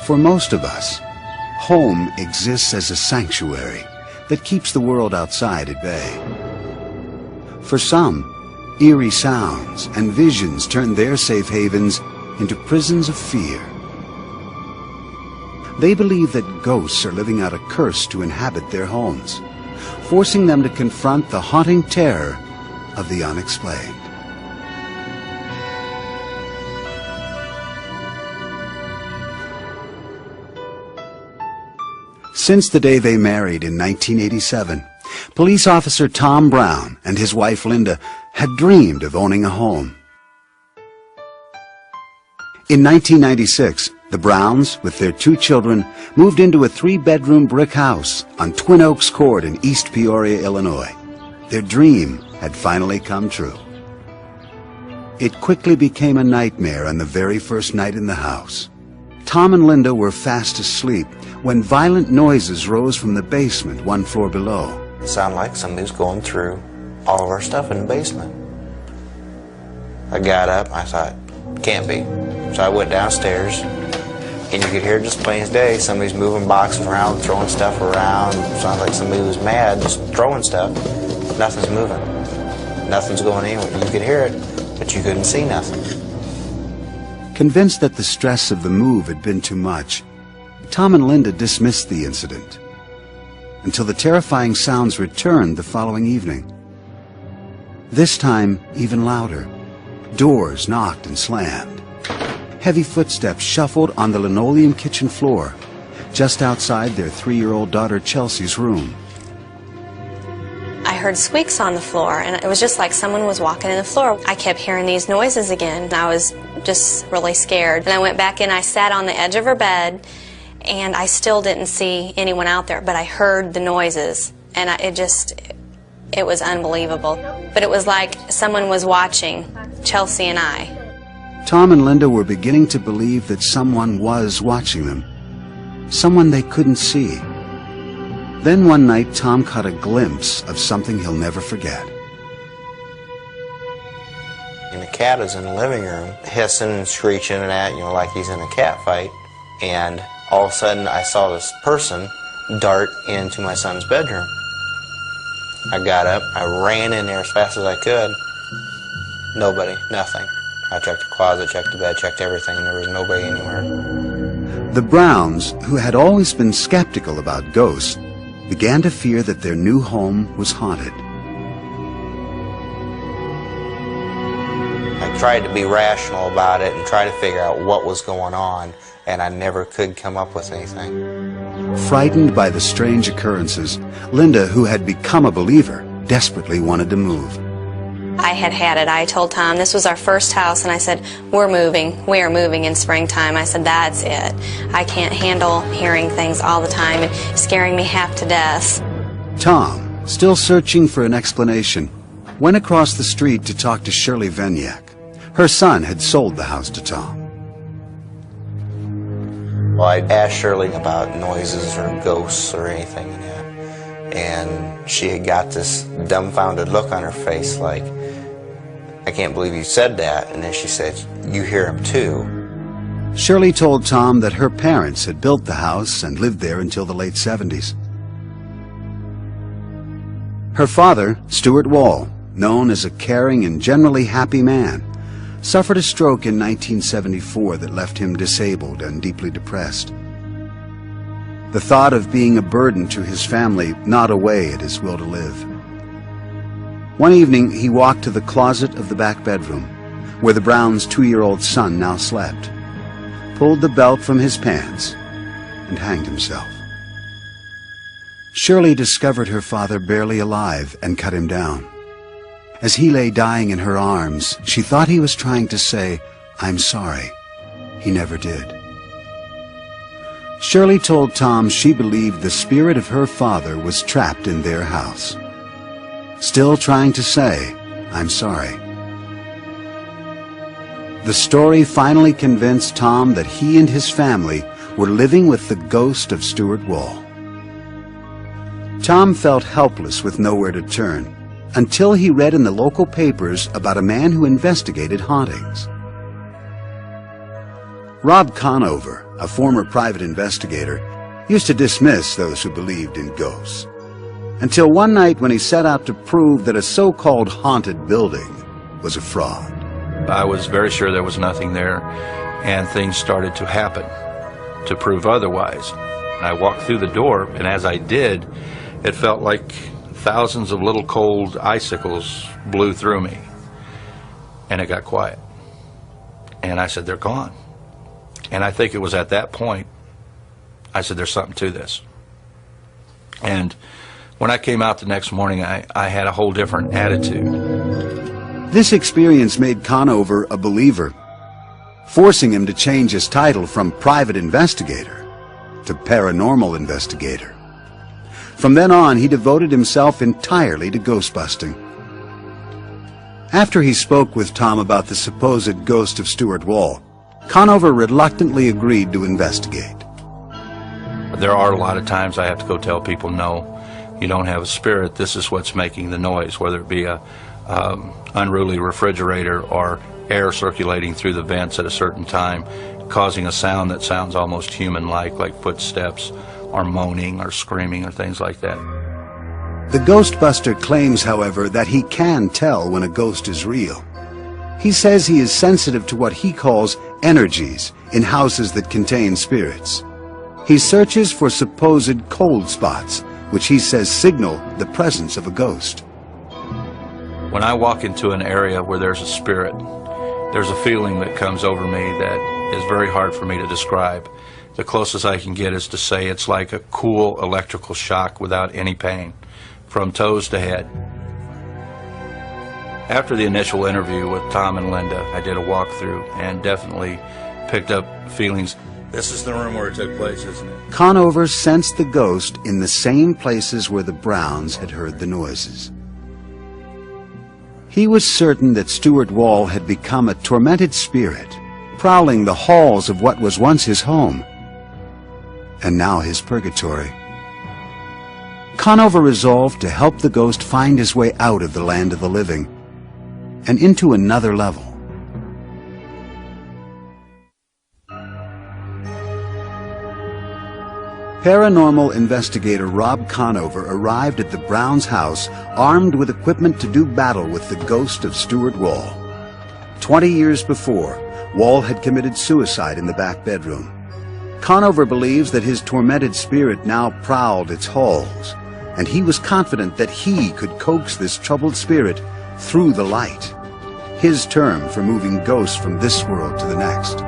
For most of us, home exists as a sanctuary that keeps the world outside at bay. For some, eerie sounds and visions turn their safe havens into prisons of fear. They believe that ghosts are living out a curse to inhabit their homes, forcing them to confront the haunting terror of the unexplained. Since the day they married in 1987, police officer Tom Brown and his wife Linda had dreamed of owning a home. In 1996, the Browns, with their 2 children, moved into a 3-bedroom brick house on Twin Oaks Court in East Peoria, Illinois. Their dream had finally come true. It quickly became a nightmare on the very first night in the house. Tom and Linda were fast asleep when violent noises rose from the basement 1 floor below. It sounded like somebody was going through all of our stuff in the basement. I got up, I thought, can't be. So I went downstairs, and you could hear just plain as day, somebody's moving boxes around, throwing stuff around. It sounded like somebody was mad, just throwing stuff. Nothing's moving. Nothing's going anywhere. You could hear it, but you couldn't see nothing. Convinced that the stress of the move had been too much, Tom and Linda dismissed the incident until the terrifying sounds returned the following evening. This time, even louder. Doors knocked and slammed. Heavy footsteps shuffled on the linoleum kitchen floor, just outside their 3-year-old daughter Chelsea's room. I heard squeaks on the floor, and it was just like someone was walking in the floor. I kept hearing these noises again, and I was just really scared. And I went back in, I sat on the edge of her bed, and I still didn't see anyone out there, but I heard the noises, and it was unbelievable. But it was like someone was watching Chelsea and I. Tom and Linda were beginning to believe that someone was watching them, someone they couldn't see. Then one night, Tom caught a glimpse of something he'll never forget. And the cat is in the living room, hissing and screeching and that, like he's in a cat fight. And all of a sudden, I saw this person dart into my son's bedroom. I got up, I ran in there as fast as I could. Nobody, nothing. I checked the closet, checked the bed, checked everything, and there was nobody anywhere. The Browns, who had always been skeptical about ghosts, began to fear that their new home was haunted. I tried to be rational about it and try to figure out what was going on, and I never could come up with anything. Frightened by the strange occurrences, Linda, who had become a believer, desperately wanted to move. I had it. I told Tom this was our first house, and I said, we're moving. We are moving in springtime. I said, that's it. I can't handle hearing things all the time and scaring me half to death. Tom, still searching for an explanation, went across the street to talk to Shirley Venyak. Her son had sold the house to Tom. Well, I asked Shirley about noises or ghosts or anything in that, and she had got this dumbfounded look on her face like, I can't believe you said that. And then she said, you hear him too. Shirley told Tom that her parents had built the house and lived there until the late 70s. Her father, Stuart Wall, known as a caring and generally happy man, suffered a stroke in 1974 that left him disabled and deeply depressed. The thought of being a burden to his family gnawed away at his will to live. One evening, he walked to the closet of the back bedroom, where the Browns' 2-year-old son now slept, pulled the belt from his pants, and hanged himself. Shirley discovered her father barely alive and cut him down. As he lay dying in her arms, she thought he was trying to say, I'm sorry. He never did. Shirley told Tom she believed the spirit of her father was trapped in their house, still trying to say, I'm sorry. The story finally convinced Tom that he and his family were living with the ghost of Stuart Wall. Tom felt helpless with nowhere to turn until he read in the local papers about a man who investigated hauntings. Rob Conover, a former private investigator, used to dismiss those who believed in ghosts. Until one night when he set out to prove that a so-called haunted building was a fraud. I was very sure there was nothing there, and things started to happen to prove otherwise. I walked through the door, and as I did, it felt like thousands of little cold icicles blew through me, and it got quiet. And I said, they're gone. And I think it was at that point I said, there's something to this. And when I came out the next morning, I had a whole different attitude. This experience made Conover a believer, forcing him to change his title from private investigator to paranormal investigator. From then on, he devoted himself entirely to ghost busting. After he spoke with Tom about the supposed ghost of Stuart Wall, Conover reluctantly agreed to investigate. There are a lot of times I have to go tell people, no, you don't have a spirit. This is what's making the noise, whether it be a unruly refrigerator or air circulating through the vents at a certain time, causing a sound that sounds almost human-like footsteps or moaning or screaming or things like that. The Ghostbuster claims, however, that he can tell when a ghost is real. He says he is sensitive to what he calls energies in houses that contain spirits. He searches for supposed cold spots, which he says signal the presence of a ghost. When I walk into an area where there's a spirit, there's a feeling that comes over me that is very hard for me to describe. The closest I can get is to say it's like a cool electrical shock without any pain, from toes to head. After the initial interview with Tom and Linda, I did a walkthrough and definitely picked up feelings. This is the room where it took place, isn't it? Conover sensed the ghost in the same places where the Browns had heard the noises. He was certain that Stuart Wall had become a tormented spirit, prowling the halls of what was once his home, and now his purgatory. Conover resolved to help the ghost find his way out of the land of the living and into another level. Paranormal investigator Rob Conover arrived at the Browns' house armed with equipment to do battle with the ghost of Stuart Wall. 20 years before, Wall had committed suicide in the back bedroom. Conover believes that his tormented spirit now prowled its halls, and he was confident that he could coax this troubled spirit through the light, his term for moving ghosts from this world to the next.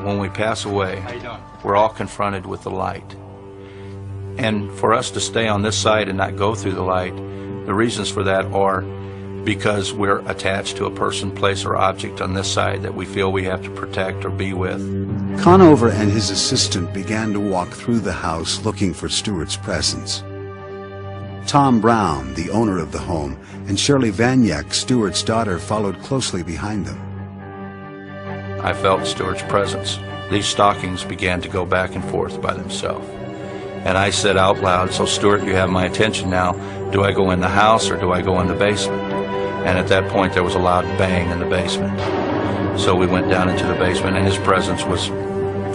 When we pass away, we're all confronted with the light. And for us to stay on this side and not go through the light, the reasons for that are because we're attached to a person, place, or object on this side that we feel we have to protect or be with. Conover and his assistant began to walk through the house looking for Stuart's presence. Tom Brown, the owner of the home, and Shirley Vaniak, Stuart's daughter, followed closely behind them. I felt Stuart's presence. These stockings began to go back and forth by themselves. And I said out loud, so Stuart, you have my attention now. Do I go in the house or do I go in the basement? And at that point there was a loud bang in the basement. So we went down into the basement and his presence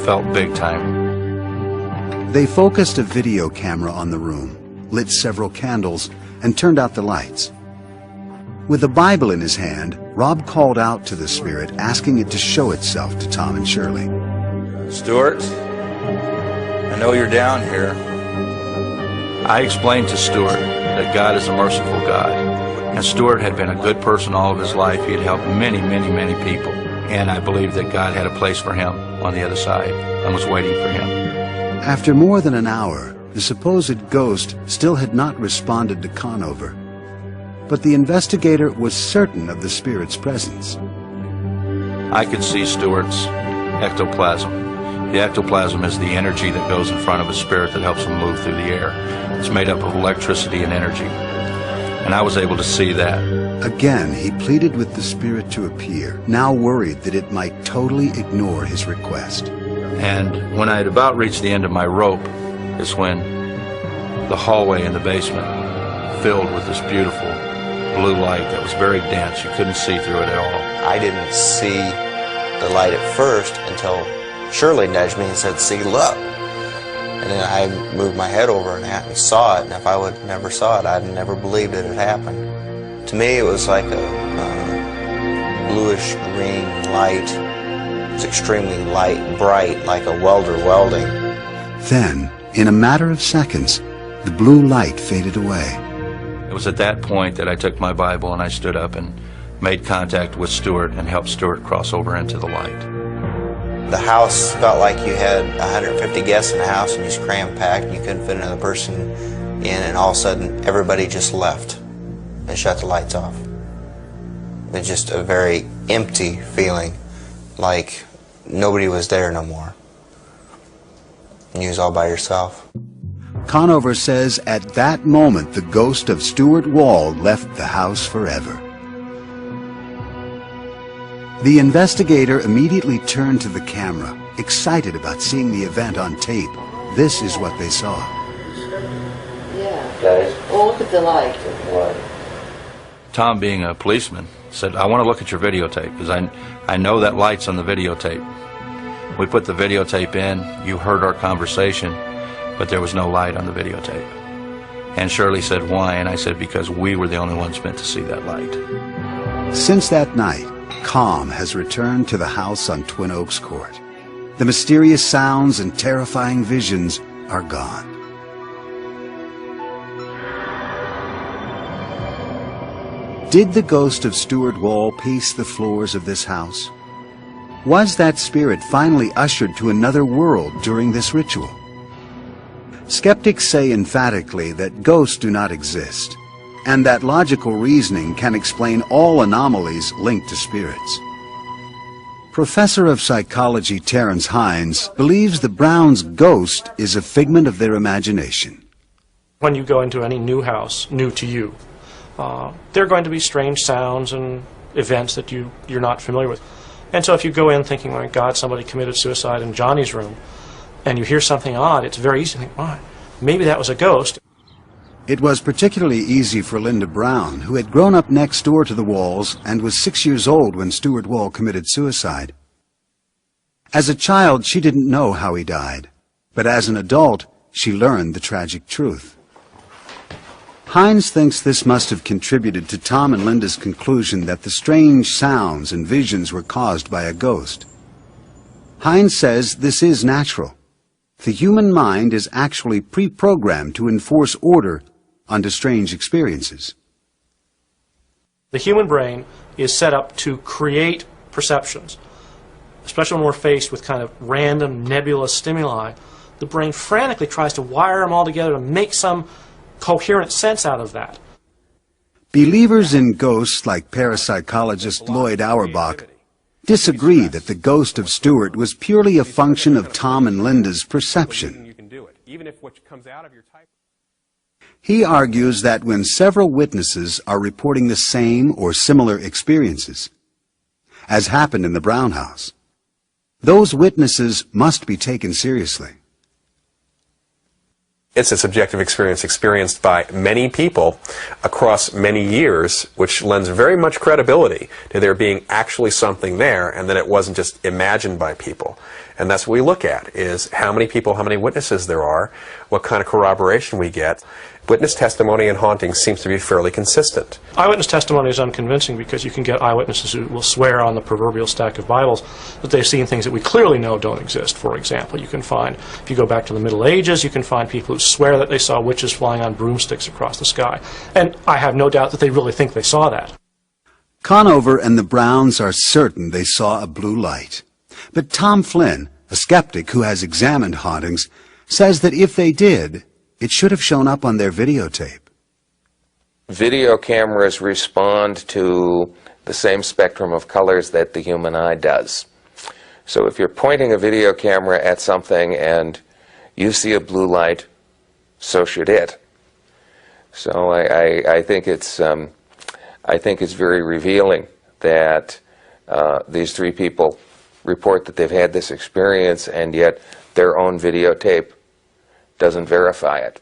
felt big time. They focused a video camera on the room, lit several candles, and turned out the lights. With a Bible in his hand, Rob called out to the spirit, asking it to show itself to Tom and Shirley. Stuart, I know you're down here. I explained to Stuart that God is a merciful God. And Stuart had been a good person all of his life. He had helped many, many, many people. And I believed that God had a place for him on the other side and was waiting for him. After more than an hour, the supposed ghost still had not responded to Conover. But the investigator was certain of the spirit's presence. I could see Stuart's ectoplasm. The ectoplasm is the energy that goes in front of a spirit that helps him move through the air. It's made up of electricity and energy. And I was able to see that. Again, he pleaded with the spirit to appear, now worried that it might totally ignore his request. And when I had about reached the end of my rope is when the hallway in the basement filled with this beautiful blue light that was very dense. You couldn't see through it at all. I didn't see the light at first until Shirley nudged me and said, "See, look." And then I moved my head over and I saw it, and if I would never saw it, I'd never believed it had happened. To me, it was like a bluish green light. It was extremely light, bright, like a welder welding. Then, in a matter of seconds, the blue light faded away. It was at that point that I took my Bible and I stood up and made contact with Stuart and helped Stuart cross over into the light. The house felt like you had 150 guests in the house and you was crammed packed and you couldn't fit another person in, and all of a sudden everybody just left and shut the lights off. It was just a very empty feeling, like nobody was there no more. And you was all by yourself. Conover says at that moment the ghost of Stuart Wall left the house forever. The investigator immediately turned to the camera, excited about seeing the event on tape. This is what they saw. Yeah. Guys? Oh, look at the light. What? Tom, being a policeman, said, "I want to look at your videotape because I know that light's on the videotape." We put the videotape in, you heard our conversation, but there was no light on the videotape. And Shirley said, "Why?" And I said, "Because we were the only ones meant to see that light." Since that night, calm has returned to the house on Twin Oaks Court. The mysterious sounds and terrifying visions are gone. Did the ghost of Stuart Wall pace the floors of this house? Was that spirit finally ushered to another world during this ritual? Skeptics say emphatically that ghosts do not exist, and that logical reasoning can explain all anomalies linked to spirits. Professor of psychology Terence Hines believes the Browns' ghost is a figment of their imagination. When you go into any new house, new to you, there are going to be strange sounds and events that you're not familiar with. And so if you go in thinking, my God, somebody committed suicide in Johnny's room, and you hear something odd, it's very easy to think, wow, maybe that was a ghost. It was particularly easy for Linda Brown, who had grown up next door to the Walls and was 6 years old when Stuart Wall committed suicide. As a child, she didn't know how he died, but as an adult, she learned the tragic truth. Hines thinks this must have contributed to Tom and Linda's conclusion that the strange sounds and visions were caused by a ghost. Hines says this is natural. The human mind is actually pre-programmed to enforce order under strange experiences. The human brain is set up to create perceptions, especially when we're faced with kind of random nebulous stimuli. The brain frantically tries to wire them all together to make some coherent sense out of that. Believers in ghosts like parapsychologist Lloyd Auerbach disagree that the ghost of Stuart was purely a function of Tom and Linda's perception. He argues that when several witnesses are reporting the same or similar experiences, as happened in the Brown house, those witnesses must be taken seriously. It's a subjective experience experienced by many people across many years, which lends very much credibility to there being actually something there and that it wasn't just imagined by people. And that's what we look at, is how many people, how many witnesses there are, what kind of corroboration we get. Witness testimony in hauntings seems to be fairly consistent. Eyewitness testimony is unconvincing because you can get eyewitnesses who will swear on the proverbial stack of Bibles that they've seen things that we clearly know don't exist. For example, you can find, if you go back to the Middle Ages, you can find people who swear that they saw witches flying on broomsticks across the sky. And I have no doubt that they really think they saw that. Conover and the Browns are certain they saw a blue light. But Tom Flynn, a skeptic who has examined hauntings, says that if they did, it should have shown up on their videotape. Video cameras respond to the same spectrum of colors that the human eye does. So if you're pointing a video camera at something and you see a blue light, so should it. So I think it's very revealing that these three people report that they've had this experience, and yet their own videotape doesn't verify it.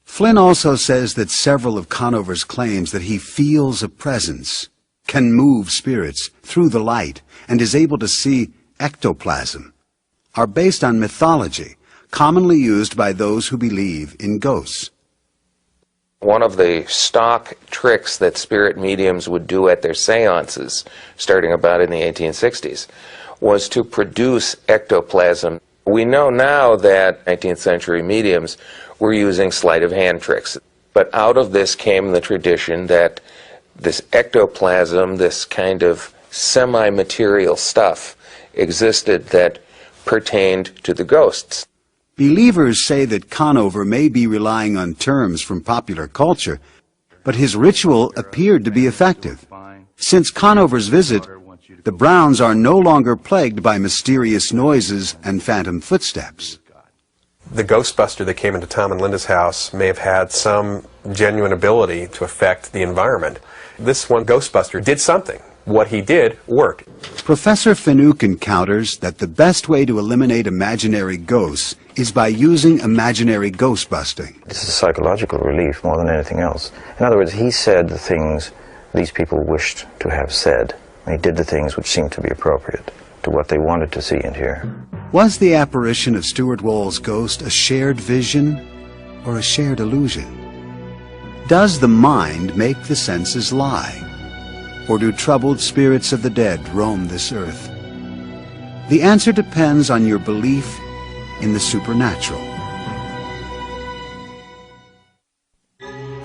Flynn also says that several of Conover's claims that he feels a presence can move spirits through the light, and is able to see ectoplasm, are based on mythology commonly used by those who believe in ghosts. One of the stock tricks that spirit mediums would do at their seances, starting about in the 1860s, was to produce ectoplasm. We know now that 19th century mediums were using sleight of hand tricks, but out of this came the tradition that this ectoplasm, this kind of semi-material stuff, existed that pertained to the ghosts. Believers say that Conover may be relying on terms from popular culture, but his ritual appeared to be effective. Since Conover's visit, the Browns are no longer plagued by mysterious noises and phantom footsteps. The Ghostbuster that came into Tom and Linda's house may have had some genuine ability to affect the environment. This one Ghostbuster did something. What he did worked. Professor Finuke encounters that the best way to eliminate imaginary ghosts is by using imaginary ghost busting. This is a psychological relief more than anything else. In other words, he said the things these people wished to have said. He did the things which seemed to be appropriate to what they wanted to see and hear. Was the apparition of Stuart Wall's ghost a shared vision or a shared illusion? Does the mind make the senses lie? Or do troubled spirits of the dead roam this earth? The answer depends on your belief in the supernatural.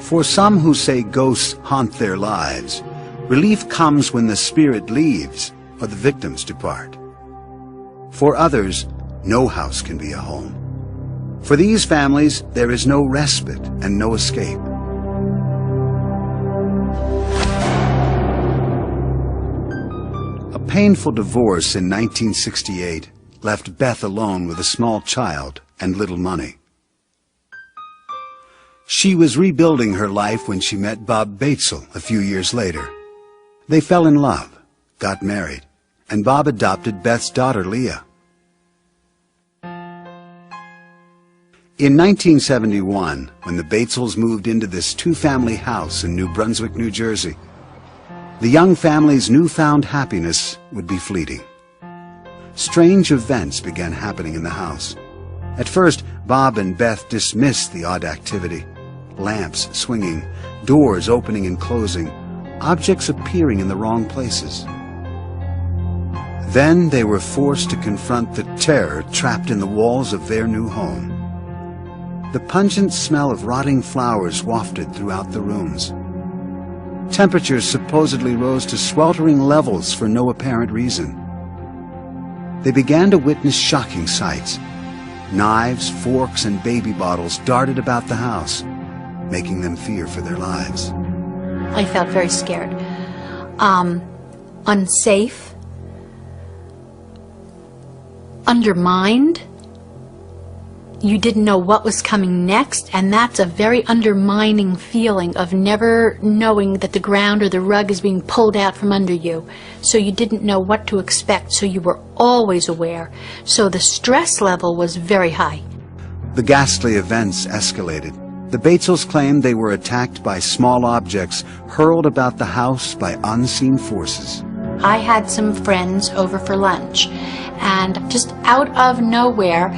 For some who say ghosts haunt their lives, relief comes when the spirit leaves or the victims depart. For others, no house can be a home. For these families, there is no respite and no escape. A painful divorce in 1968 left Beth alone with a small child and little money. She was rebuilding her life when she met Bob Batesel a few years later. They fell in love, got married, and Bob adopted Beth's daughter, Leah. In 1971, when the Batesels moved into this two-family house in New Brunswick, New Jersey, the young family's newfound happiness would be fleeting. Strange events began happening in the house. At first, Bob and Beth dismissed the odd activity. Lamps swinging, doors opening and closing, objects appearing in the wrong places. Then they were forced to confront the terror trapped in the walls of their new home. The pungent smell of rotting flowers wafted throughout the rooms. Temperatures supposedly rose to sweltering levels for no apparent reason. They began to witness shocking sights. Knives, forks, and baby bottles darted about the house, making them fear for their lives. I felt very scared, unsafe, undermined. You didn't know what was coming next, and that's a very undermining feeling of never knowing that the ground or the rug is being pulled out from under you. So you didn't know what to expect, so you were always aware. So the stress level was very high. The ghastly events escalated. The Batesels claimed they were attacked by small objects hurled about the house by unseen forces. I had some friends over for lunch, and just out of nowhere,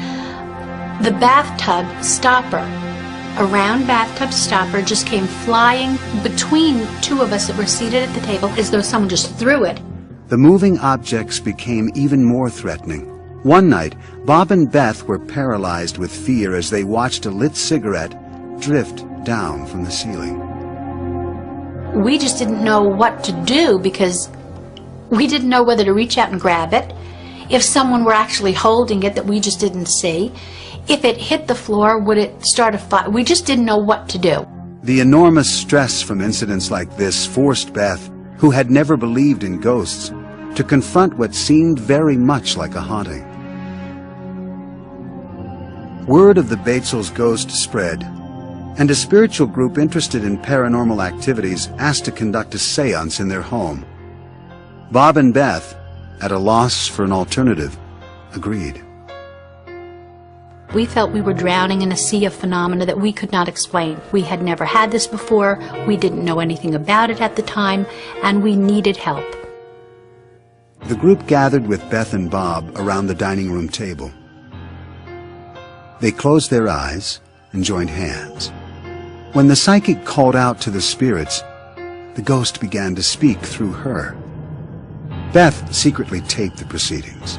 the bathtub stopper, a round bathtub stopper, just came flying between two of us that were seated at the table as though someone just threw it. The moving objects became even more threatening. One night, Bob and Beth were paralyzed with fear as they watched a lit cigarette drift down from the ceiling. We just didn't know what to do because we didn't know whether to reach out and grab it, if someone were actually holding it that we just didn't see. If it hit the floor, would it start a fire? We just didn't know what to do. The enormous stress from incidents like this forced Beth, who had never believed in ghosts, to confront what seemed very much like a haunting. Word of the Batesels' ghost spread, and a spiritual group interested in paranormal activities asked to conduct a seance in their home. Bob and Beth, at a loss for an alternative, agreed. We felt we were drowning in a sea of phenomena that we could not explain. We had never had this before, we didn't know anything about it at the time, and we needed help. The group gathered with Beth and Bob around the dining room table. They closed their eyes and joined hands. When the psychic called out to the spirits, the ghost began to speak through her. Beth secretly taped the proceedings.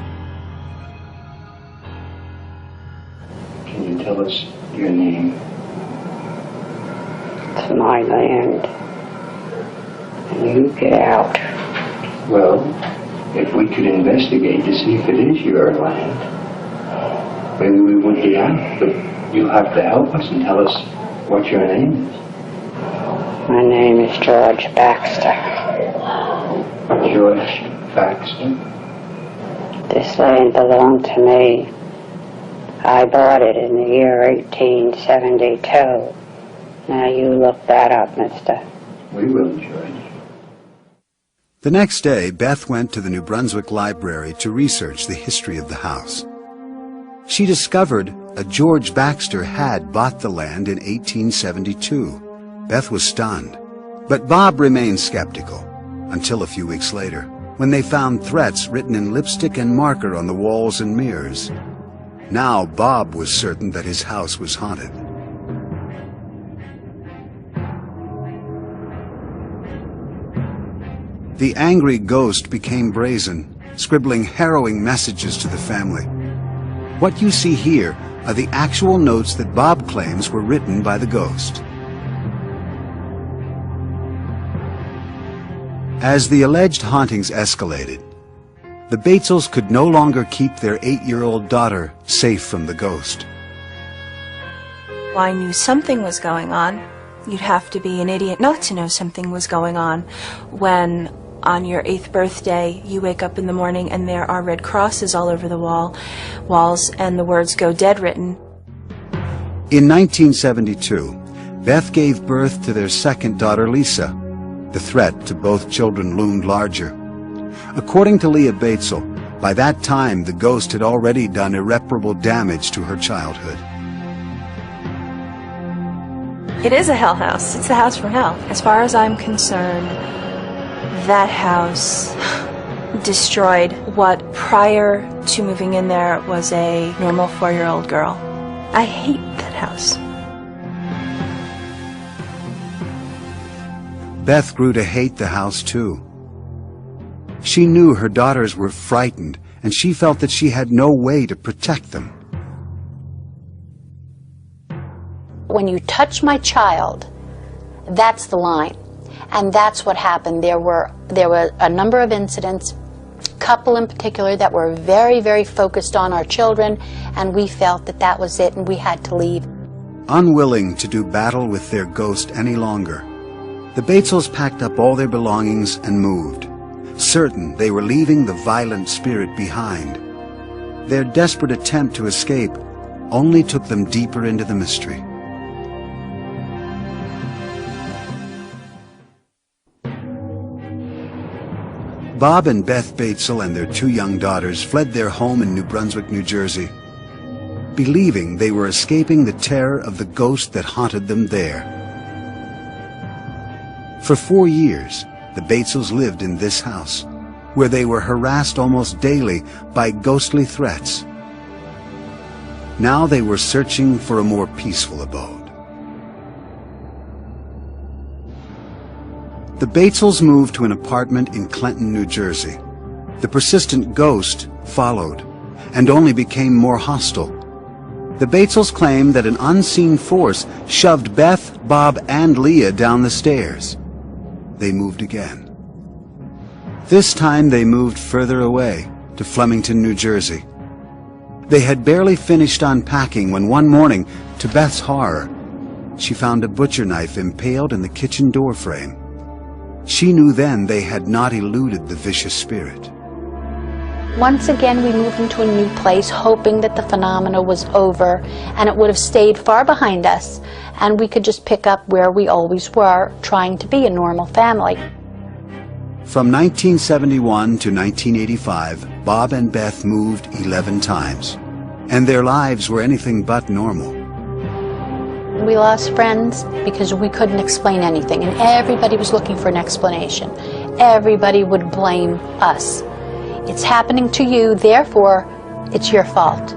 Can you tell us your name? It's my land. And you get out. Well, if we could investigate to see if it is your land, maybe we would be out, but you'll have to help us and tell us what your name is. My name is George Baxter. George Baxter? This land belonged to me. I bought it in the year 1872. Now you look that up, mister. We will, George. The next day, Beth went to the New Brunswick Library to research the history of the house. She discovered a George Baxter had bought the land in 1872. Beth was stunned, but Bob remained skeptical until a few weeks later, when they found threats written in lipstick and marker on the walls and mirrors. Now Bob was certain that his house was haunted. The angry ghost became brazen, scribbling harrowing messages to the family. What you see here are the actual notes that Bob claims were written by the ghost. As the alleged hauntings escalated, the Batesels could no longer keep their 8-year-old daughter safe from the ghost. I knew something was going on. You'd have to be an idiot not to know something was going on when on your 8th birthday you wake up in the morning and there are red crosses all over the walls and the words "Go Dead" written. In 1972, Beth gave birth to their second daughter, Lisa. The threat to both children loomed larger. According to Leah Batesel, by that time the ghost had already done irreparable damage to her childhood. It is a hell house. It's the house from hell. As far as I'm concerned, that house destroyed what prior to moving in there was a normal 4-year-old girl. I hate that house. Beth grew to hate the house too. She knew her daughters were frightened, and she felt that she had no way to protect them. When you touch my child, that's the line. And that's what happened. There were a number of incidents, a couple in particular, that were very, very focused on our children, and we felt that that was it and we had to leave. Unwilling to do battle with their ghost any longer, the Batesels packed up all their belongings and moved, certain they were leaving the violent spirit behind. Their desperate attempt to escape only took them deeper into the mystery. Bob and Beth Batesel and their 2 young daughters fled their home in New Brunswick, New Jersey, believing they were escaping the terror of the ghost that haunted them there. For 4 years, the Batesels lived in this house, where they were harassed almost daily by ghostly threats. Now they were searching for a more peaceful abode. The Batesels moved to an apartment in Clinton, New Jersey. The persistent ghost followed, and only became more hostile. The Batesels claimed that an unseen force shoved Beth, Bob, and Leah down the stairs. They moved again. This time they moved further away, to Flemington, New Jersey. They had barely finished unpacking when one morning, to Beth's horror, she found a butcher knife impaled in the kitchen door frame. She knew then they had not eluded the vicious spirit. Once again, we moved into a new place, hoping that the phenomena was over and it would have stayed far behind us, and we could just pick up where we always were, trying to be a normal family. From 1971 to 1985, Bob and Beth moved 11 times. and their lives were anything but normal. We lost friends because we couldn't explain anything, and everybody was looking for an explanation. Everybody would blame us. It's happening to you, therefore, it's your fault.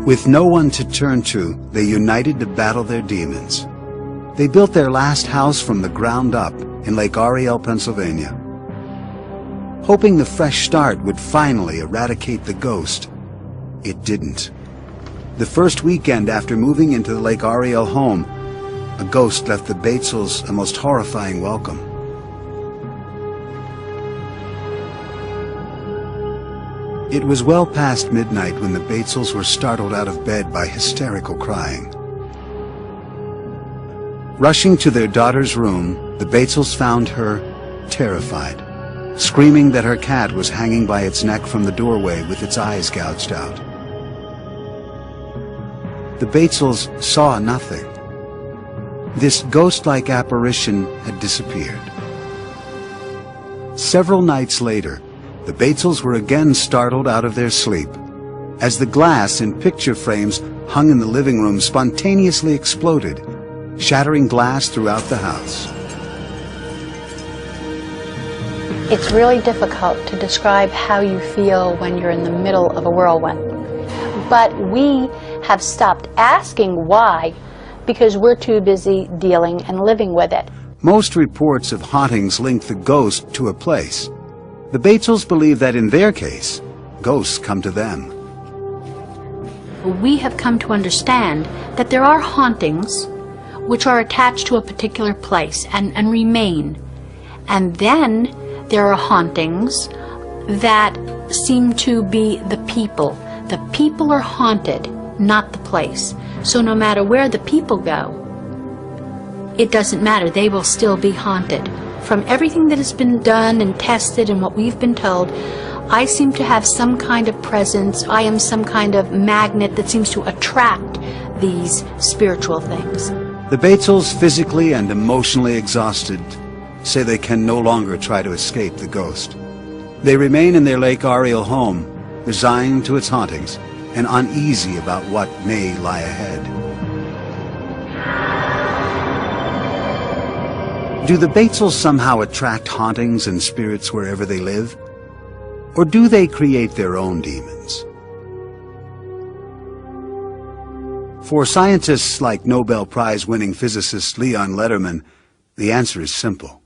With no one to turn to, they united to battle their demons. They built their last house from the ground up in Lake Ariel, Pennsylvania, hoping the fresh start would finally eradicate the ghost. It didn't. The first weekend after moving into the Lake Ariel home, a ghost left the Batesels a most horrifying welcome. It was well past midnight when the Batesels were startled out of bed by hysterical crying. Rushing to their daughter's room, the Batesels found her terrified, screaming that her cat was hanging by its neck from the doorway with its eyes gouged out. The Batesels saw nothing. This ghost-like apparition had disappeared. Several nights later, the Batesels were again startled out of their sleep as the glass in picture frames hung in the living room spontaneously exploded, shattering glass throughout the house. It's really difficult to describe how you feel when you're in the middle of a whirlwind. But we have stopped asking why because we're too busy dealing and living with it. Most reports of hauntings link the ghost to a place. The Batesels believe that in their case, ghosts come to them. We have come to understand that there are hauntings which are attached to a particular place and remain. And then there are hauntings that seem to be the people. The people are haunted, not the place. So no matter where the people go, it doesn't matter. They will still be haunted. From everything that has been done and tested and what we've been told, I seem to have some kind of presence. I am some kind of magnet that seems to attract these spiritual things. The Batesels, physically and emotionally exhausted, say they can no longer try to escape the ghost. They remain in their Lake Ariel home, resigned to its hauntings and uneasy about what may lie ahead. Do the Batesels somehow attract hauntings and spirits wherever they live? Or do they create their own demons? For scientists like Nobel Prize-winning physicist Leon Letterman, the answer is simple.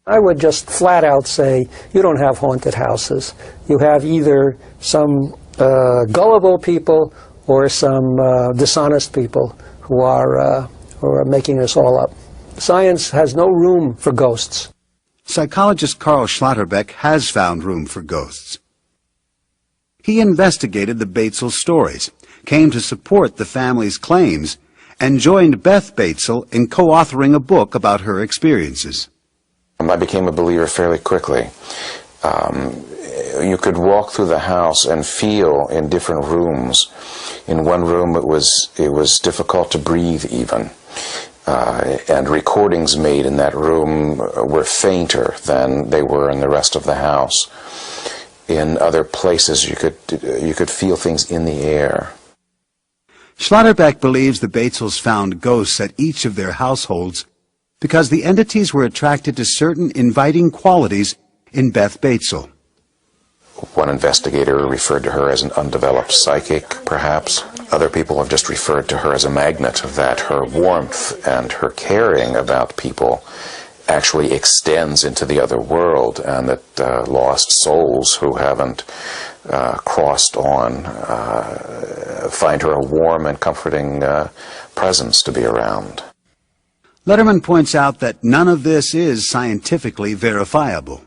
I would just flat out say, you don't have haunted houses. You have either some gullible people or some dishonest people who are making this all up. Science has no room for ghosts. Psychologist Carl Schlotterbeck has found room for ghosts. He investigated the Batesel stories, came to support the family's claims, and joined Beth Batesel in co-authoring a book about her experiences. I became a believer fairly quickly. You could walk through the house and feel in different rooms. In one room it was difficult to breathe even. And recordings made in that room were fainter than they were in the rest of the house. In other places you could feel things in the air. Schlotterbeck believes the Batesels found ghosts at each of their households because the entities were attracted to certain inviting qualities in Beth Batesel. One investigator referred to her as an undeveloped psychic, perhaps. Other people have just referred to her as a magnet, that her warmth and her caring about people actually extends into the other world, and that lost souls who haven't crossed on find her a warm and comforting presence to be around. Letterman points out that none of this is scientifically verifiable.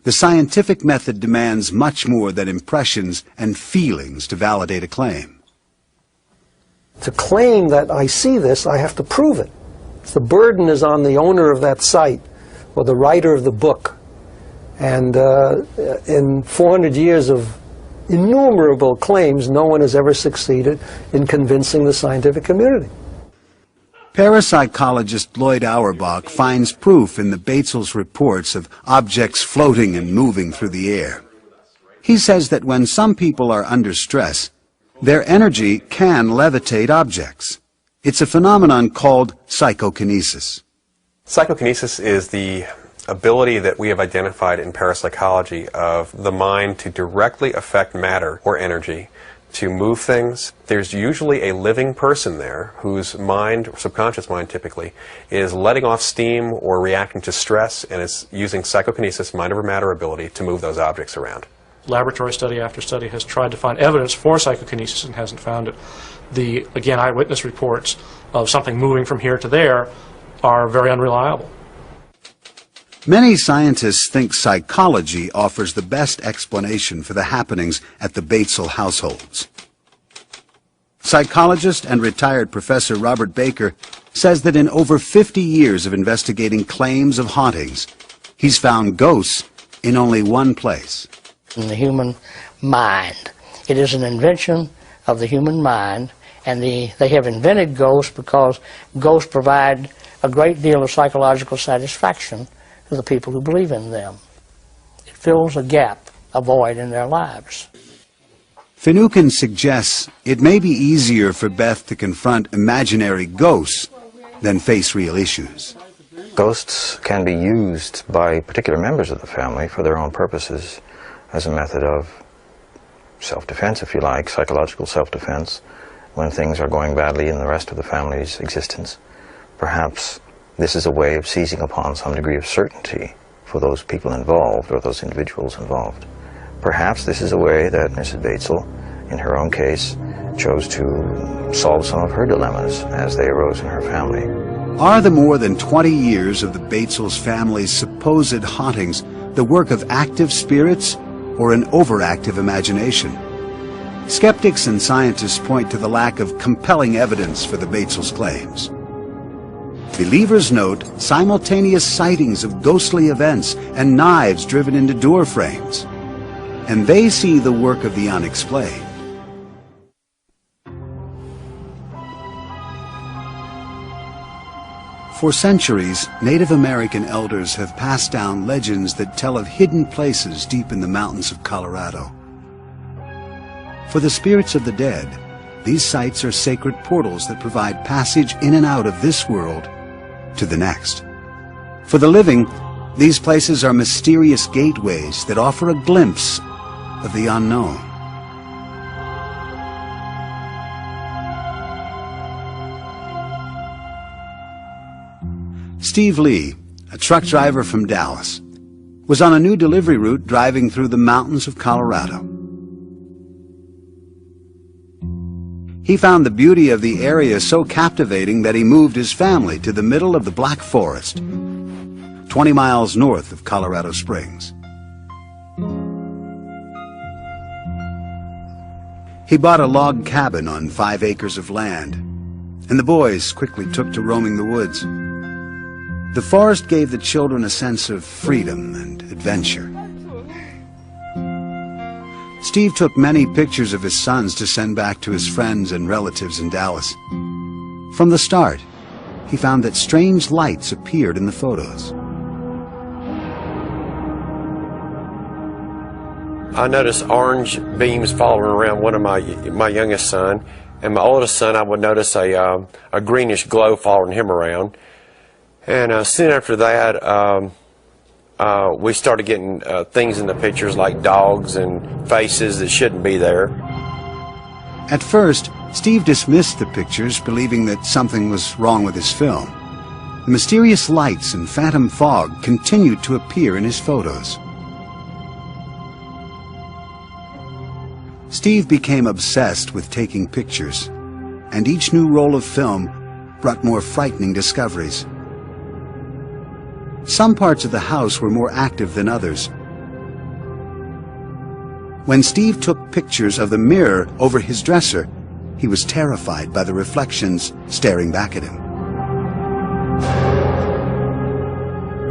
The scientific method demands much more than impressions and feelings to validate a claim. To claim that I see this, I have to prove it. The burden is on the owner of that site or the writer of the book. And in 400 years of innumerable claims, no one has ever succeeded in convincing the scientific community. Parapsychologist Lloyd Auerbach finds proof in the Batesels' reports of objects floating and moving through the air. He says that when some people are under stress, Their energy can levitate objects. It's a phenomenon called psychokinesis. Psychokinesis is the ability that we have identified in parapsychology of the mind to directly affect matter or energy, to move things. There's usually a living person there whose mind, or subconscious mind typically, is letting off steam or reacting to stress and is using psychokinesis, mind over matter ability, to move those objects around. Laboratory study after study has tried to find evidence for psychokinesis and hasn't found it. The, again, eyewitness reports of something moving from here to there are very unreliable. Many scientists think psychology offers the best explanation for the happenings at the Batesel households. Psychologist and retired Professor Robert Baker says that in over 50 years of investigating claims of hauntings, he's found ghosts in only one place. In the human mind. It is an invention of the human mind, and they have invented ghosts because ghosts provide a great deal of psychological satisfaction to the people who believe in them. It fills a gap, a void in their lives. Finucane suggests it may be easier for Beth to confront imaginary ghosts than face real issues. Ghosts can be used by particular members of the family for their own purposes as a method of self-defense, if you like, psychological self-defense, when things are going badly in the rest of the family's existence. Perhaps this is a way of seizing upon some degree of certainty for those people involved or those individuals involved. Perhaps this is a way that Mrs. Batesel, in her own case, chose to solve some of her dilemmas as they arose in her family. Are the more than 20 years of the Batesels family's supposed hauntings the work of active spirits or an overactive imagination? Skeptics and scientists point to the lack of compelling evidence for the Batesels' claims. Believers note simultaneous sightings of ghostly events and knives driven into door frames. And they see the work of the unexplained. For centuries, Native American elders have passed down legends that tell of hidden places deep in the mountains of Colorado. For the spirits of the dead, these sites are sacred portals that provide passage in and out of this world to the next. For the living, these places are mysterious gateways that offer a glimpse of the unknown. Steve Lee, a truck driver from Dallas, was on a new delivery route driving through the mountains of Colorado. He found the beauty of the area so captivating that he moved his family to the middle of the Black Forest, 20 miles north of Colorado Springs. He bought a log cabin on 5 acres of land, and the boys quickly took to roaming the woods. The forest gave the children a sense of freedom and adventure. Steve took many pictures of his sons to send back to his friends and relatives in Dallas. From the start, he found that strange lights appeared in the photos. I noticed orange beams following around one of my youngest son, and my oldest son I would notice a greenish glow following him around. And soon after that, we started getting things in the pictures like dogs and faces that shouldn't be there. At first, Steve dismissed the pictures, believing that something was wrong with his film. The mysterious lights and phantom fog continued to appear in his photos. Steve became obsessed with taking pictures, and each new roll of film brought more frightening discoveries. Some parts of the house were more active than others. When Steve took pictures of the mirror over his dresser, he was terrified by the reflections staring back at him.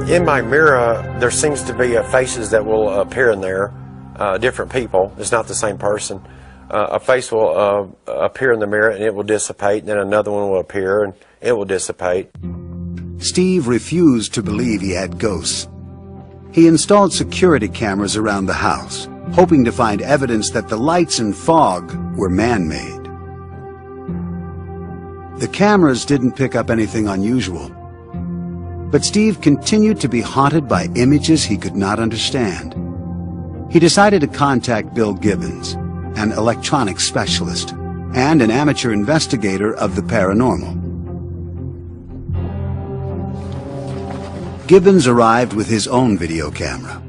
In my mirror, there seems to be faces that will appear in there, different people. It's not the same person. A face will appear in the mirror and it will dissipate, and then another one will appear and it will dissipate. Steve refused to believe he had ghosts. He installed security cameras around the house, hoping to find evidence that the lights and fog were man-made. The cameras didn't pick up anything unusual, but Steve continued to be haunted by images he could not understand. He decided to contact Bill Gibbons, an electronics specialist and an amateur investigator of the paranormal. Gibbons arrived with his own video camera.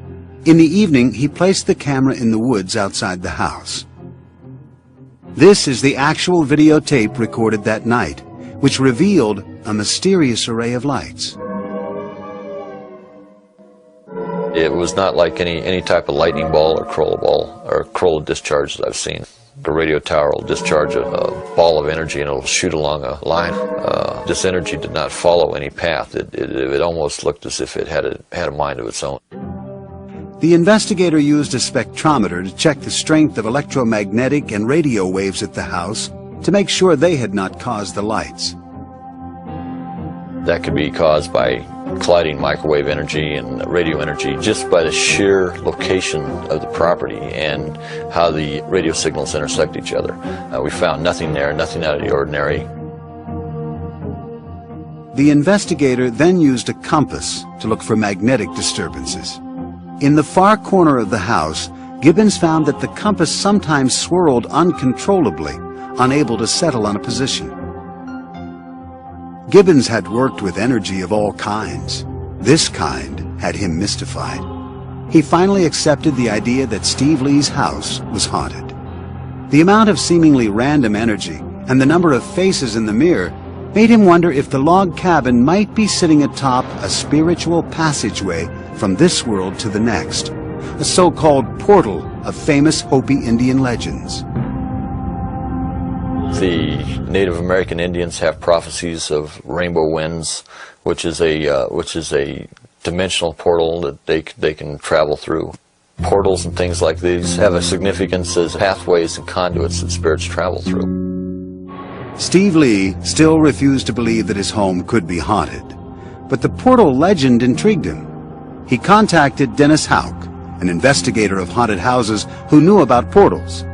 In the evening, he placed the camera in the woods outside the house. This is the actual videotape recorded that night, which revealed a mysterious array of lights. It was not like any type of lightning ball or Kroll discharge that I've seen. The radio tower will discharge a ball of energy and it'll shoot along a line. This energy did not follow any path. It almost looked as if it had a mind of its own. The investigator used a spectrometer to check the strength of electromagnetic and radio waves at the house to make sure they had not caused the lights. That could be caused by colliding microwave energy and radio energy just by the sheer location of the property and how the radio signals intersect each other. We found nothing there, nothing out of the ordinary. The investigator then used a compass to look for magnetic disturbances. In the far corner of the house, Gibbons found that the compass sometimes swirled uncontrollably, unable to settle on a position. Gibbons had worked with energy of all kinds. This kind had him mystified. He finally accepted the idea that Steve Lee's house was haunted. The amount of seemingly random energy and the number of faces in the mirror made him wonder if the log cabin might be sitting atop a spiritual passageway from this world to the next, a so-called portal of famous Hopi Indian legends. The Native American Indians have prophecies of rainbow winds, which is a dimensional portal that they can travel through. Portals and things like these have a significance as pathways and conduits that spirits travel through. Steve Lee still refused to believe that his home could be haunted, but the portal legend intrigued him. He contacted Dennis Houck, an investigator of haunted houses who knew about portals.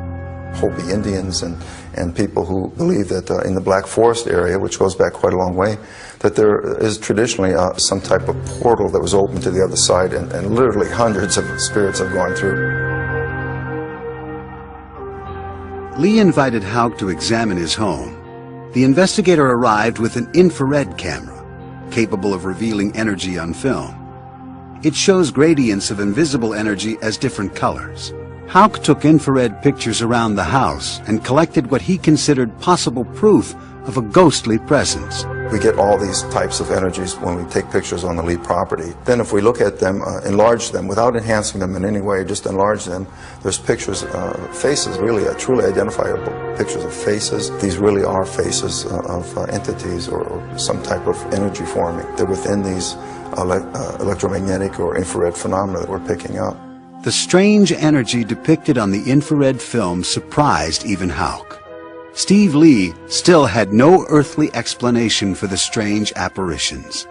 Hopi Indians and people who believe that in the Black Forest area, which goes back quite a long way, that there is traditionally some type of portal that was open to the other side, and literally hundreds of spirits have gone through. Lee invited Houck to examine his home. The investigator arrived with an infrared camera, capable of revealing energy on film. It shows gradients of invisible energy as different colors. Houck took infrared pictures around the house and collected what he considered possible proof of a ghostly presence. We get all these types of energies when we take pictures on the Lee property. Then if we look at them, enlarge them, without enhancing them in any way, just enlarge them, there's pictures, faces, really truly identifiable pictures of faces. These really are faces of entities or some type of energy forming. They're within these electromagnetic or infrared phenomena that we're picking up. The strange energy depicted on the infrared film surprised even Houck. Steve Lee still had no earthly explanation for the strange apparitions.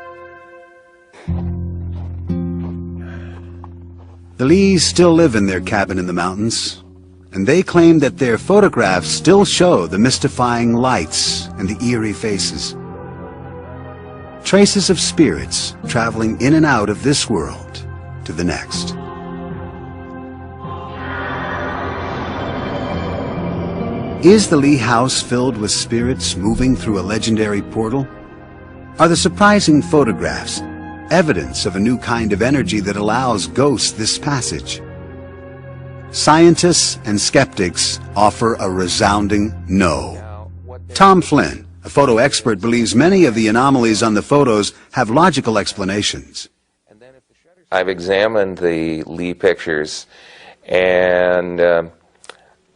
The Lees still live in their cabin in the mountains, and they claim that their photographs still show the mystifying lights and the eerie faces. Traces of spirits traveling in and out of this world to the next. Is the Lee house filled with spirits moving through a legendary portal? Are the surprising photographs evidence of a new kind of energy that allows ghosts this passage? Scientists and skeptics offer a resounding no. Tom Flynn, a photo expert, believes many of the anomalies on the photos have logical explanations. I've examined the Lee pictures, and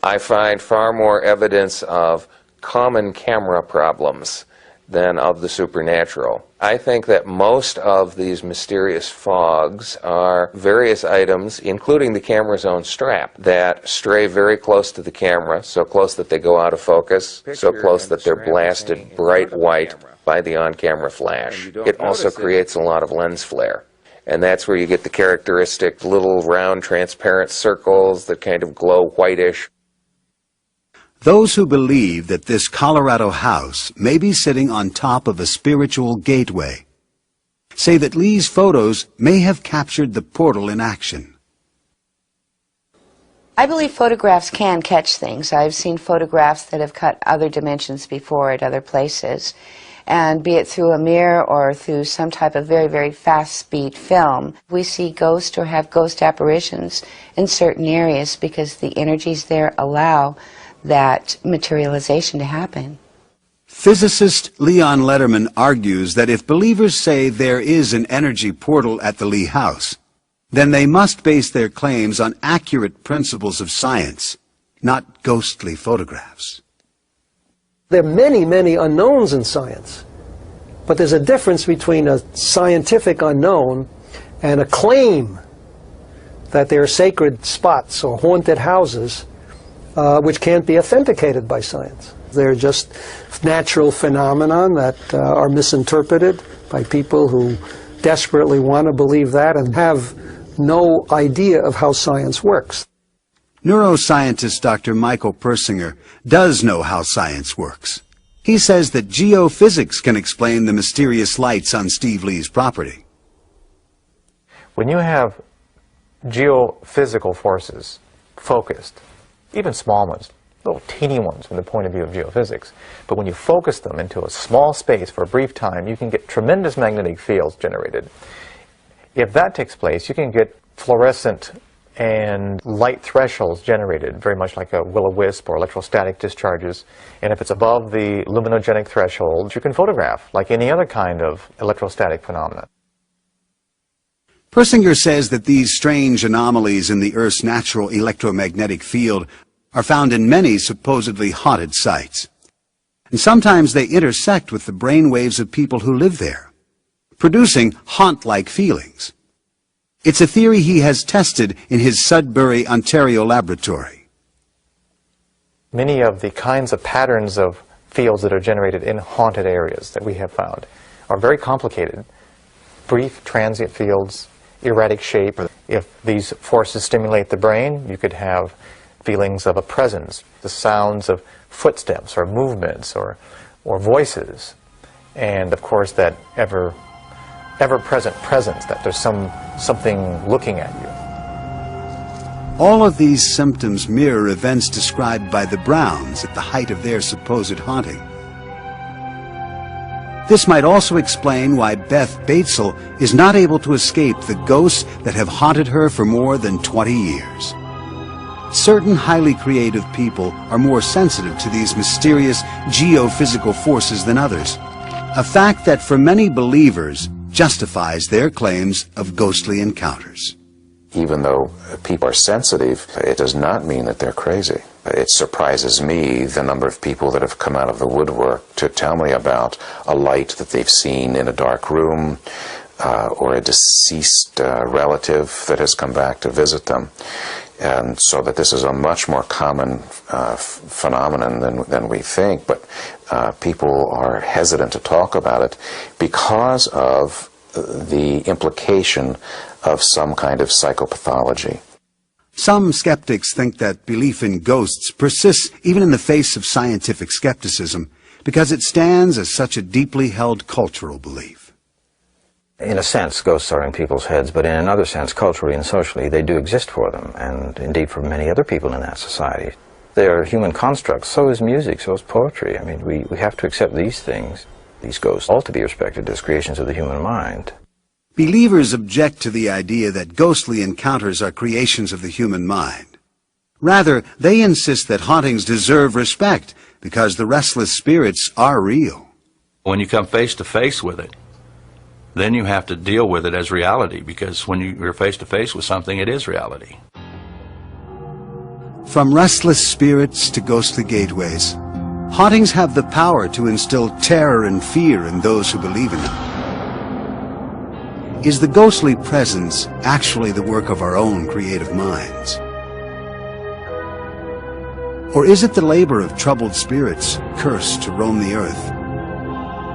I find far more evidence of common camera problems than of the supernatural. I think that most of these mysterious fogs are various items, including the camera's own strap, that stray very close to the camera, so close that they go out of focus, so close that they're blasted bright white by the on-camera flash. It also creates a lot of lens flare. And that's where you get the characteristic little round transparent circles that kind of glow whitish. Those who believe that this Colorado house may be sitting on top of a spiritual gateway say that Lee's photos may have captured the portal in action. I believe photographs can catch things. I've seen photographs that have cut other dimensions before at other places. And be it through a mirror or through some type of very, very fast-speed film, we see ghosts or have ghost apparitions in certain areas because the energies there allow that materialization to happen. Physicist Leon Letterman argues that if believers say there is an energy portal at the Lee house, then they must base their claims on accurate principles of science, not ghostly photographs. There are many, many unknowns in science, but there's a difference between a scientific unknown and a claim that there are sacred spots or haunted houses which can't be authenticated by science. They're just natural phenomena that are misinterpreted by people who desperately want to believe that and have no idea of how science works. Neuroscientist Dr. Michael Persinger does know how science works. He says that geophysics can explain the mysterious lights on Steve Lee's property. When you have geophysical forces focused, even small ones, little teeny ones from the point of view of geophysics, but when you focus them into a small space for a brief time, you can get tremendous magnetic fields generated. If that takes place, you can get fluorescent and light thresholds generated, very much like a will-o-wisp or electrostatic discharges. And if it's above the luminogenic threshold, you can photograph like any other kind of electrostatic phenomena. Persinger says that these strange anomalies in the Earth's natural electromagnetic field are found in many supposedly haunted sites. And sometimes they intersect with the brain waves of people who live there, producing haunt-like feelings. It's a theory he has tested in his Sudbury, Ontario laboratory. Many of the kinds of patterns of fields that are generated in haunted areas that we have found are very complicated. Brief, transient fields, erratic shape. If these forces stimulate the brain, you could have feelings of a presence, the sounds of footsteps or movements or voices, and of course that ever-present presence, that there's something looking at you. All of these symptoms mirror events described by the Browns at the height of their supposed haunting. This might also explain why Beth Batesel is not able to escape the ghosts that have haunted her for more than 20 years. Certain highly creative people are more sensitive to these mysterious geophysical forces than others, a fact that for many believers justifies their claims of ghostly encounters. Even though people are sensitive, it does not mean that they're crazy. It surprises me the number of people that have come out of the woodwork to tell me about a light that they've seen in a dark room or a deceased relative that has come back to visit them. And so that this is a much more common phenomenon than we think, but people are hesitant to talk about it because of the implication of some kind of psychopathology. Some skeptics think that belief in ghosts persists even in the face of scientific skepticism because it stands as such a deeply held cultural belief. In a sense, ghosts are in people's heads, but in another sense, culturally and socially, they do exist for them, and indeed for many other people in that society. They are human constructs. So is music, so is poetry. I mean, we have to accept these things, these ghosts, all to be respected as creations of the human mind. Believers object to the idea that ghostly encounters are creations of the human mind. Rather, they insist that hauntings deserve respect because the restless spirits are real. When you come face to face with it, then you have to deal with it as reality, because when you're face to face with something, it is reality. From restless spirits to ghostly gateways, hauntings have the power to instill terror and fear in those who believe in them. Is the ghostly presence actually the work of our own creative minds? Or is it the labor of troubled spirits cursed to roam the earth?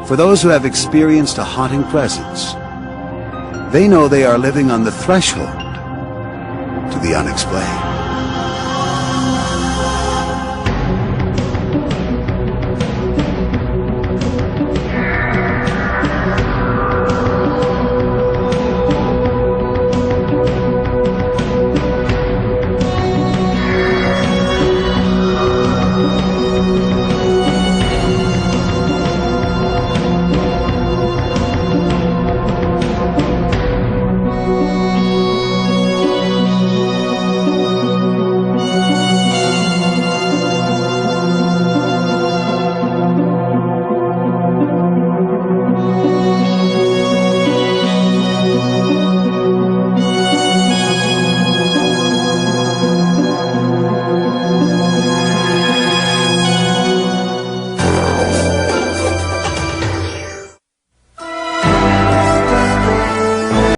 For those who have experienced a haunting presence, they know they are living on the threshold to the unexplained.